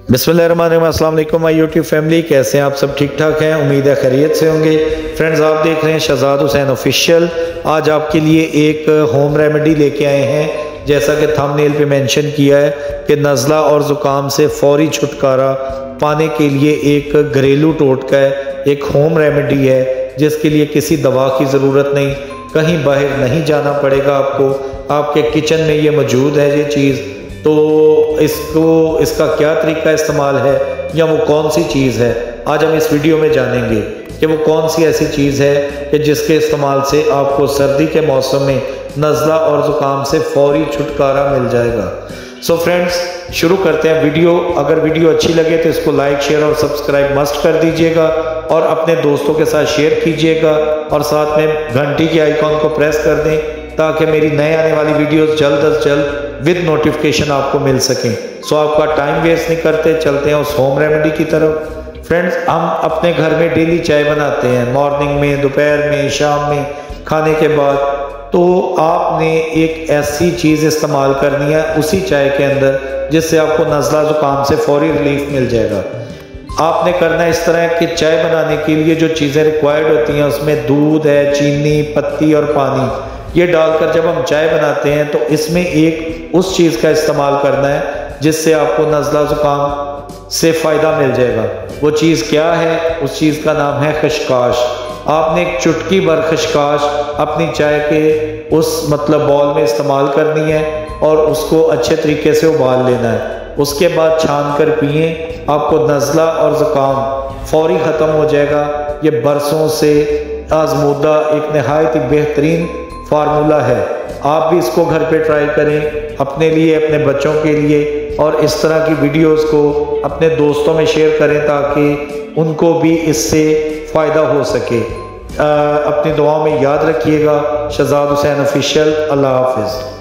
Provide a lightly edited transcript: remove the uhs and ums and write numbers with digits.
बिस्मिल्लाहिर्रहमानिर्रहीम, अस्सलाम वालेकुम माय यूट्यूब फैमिली। कैसे हैं आप सब? ठीक ठाक हैं, उम्मीद है खैरियत से होंगे। फ्रेंड्स, आप देख रहे हैं शहजाद हुसैन ऑफिशियल। आज आपके लिए एक होम रेमेडी लेके आए हैं। जैसा कि थंबनेल पे मेंशन किया है कि नज़ला और ज़ुकाम से फौरी छुटकारा पाने के लिए एक घरेलू टोटका है, एक होम रेमेडी है जिसके लिए किसी दवा की ज़रूरत नहीं, कहीं बाहर नहीं जाना पड़ेगा आपको। आपके किचन में ये मौजूद है ये चीज़। तो इसका क्या तरीका इस्तेमाल है या वो कौन सी चीज़ है, आज हम इस वीडियो में जानेंगे कि वो कौन सी ऐसी चीज़ है कि जिसके इस्तेमाल से आपको सर्दी के मौसम में नज़ला और ज़ुकाम से फौरी छुटकारा मिल जाएगा। सो फ्रेंड्स, शुरू करते हैं वीडियो। अगर वीडियो अच्छी लगे तो इसको लाइक, शेयर और सब्सक्राइब मस्ट कर दीजिएगा और अपने दोस्तों के साथ शेयर कीजिएगा और साथ में घंटी के आइकॉन को प्रेस कर दें ताकि मेरी नए आने वाली वीडियोस जल्द अज जल्द विद नोटिफिकेशन आपको मिल सकें। सो आपका टाइम वेस्ट नहीं करते, चलते हैं उस होम रेमेडी की तरफ। फ्रेंड्स, हम अपने घर में डेली चाय बनाते हैं, मॉर्निंग में, दोपहर में, शाम में, खाने के बाद। तो आपने एक ऐसी चीज़ इस्तेमाल करनी है उसी चाय के अंदर जिससे आपको नज़ला ज़ुकाम से फौरी रिलीफ मिल जाएगा। आपने करना इस तरह कि चाय बनाने के लिए जो चीज़ें रिक्वायर्ड होती हैं उसमें दूध है, चीनी, पत्ती और पानी, ये डालकर जब हम चाय बनाते हैं तो इसमें एक उस चीज़ का इस्तेमाल करना है जिससे आपको नज़ला ज़ुकाम से फ़ायदा मिल जाएगा। वो चीज़ क्या है? उस चीज़ का नाम है खशकाश। आपने एक चुटकी भर खशकाश अपनी चाय के उस बॉल में इस्तेमाल करनी है और उसको अच्छे तरीके से उबाल लेना है। उसके बाद छान कर पिए, आपको नज़ला और ज़ुकाम फौरी ख़त्म हो जाएगा। ये बरसों से आजमूदा एक नहायत ही बेहतरीन फार्मूला है। आप भी इसको घर पे ट्राई करें, अपने लिए, अपने बच्चों के लिए, और इस तरह की वीडियोस को अपने दोस्तों में शेयर करें ताकि उनको भी इससे फ़ायदा हो सके। अपनी दुआओं में याद रखिएगा। शहजाद हुसैन ऑफिशियल। अल्लाह हाफिज़।